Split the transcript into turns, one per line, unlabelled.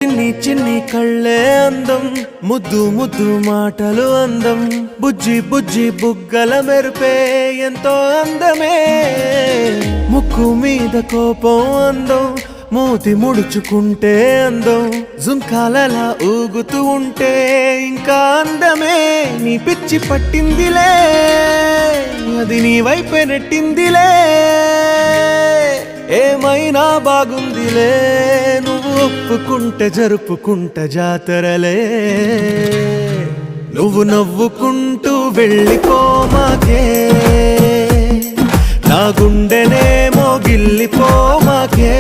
చిన్ని చిన్ని కళ్ళే అందం, ముద్దు ముద్దు మాటలు అందం, బుజ్జి బుజ్జి బుగ్గల మెరుపే ఎంతో అందమే. ముక్కు మీద కోపం అందం, మూతి ముడుచుకుంటే అందం, జుంకాలలా ఊగుతూ ఉంటే ఇంకా అందమే. నీ పిచ్చి పట్టిందిలే, అది నీ వైపే నెట్టిందిలే. ఏమైనా బాగుందిలే, నువ్వు ఒప్పుకుంటే జరుపుకుంట జాతరలే. నువ్వు నవ్వుకుంటూ వెళ్ళిపోమాకే, నా గుండెనేమో గిల్లిపోమాకే.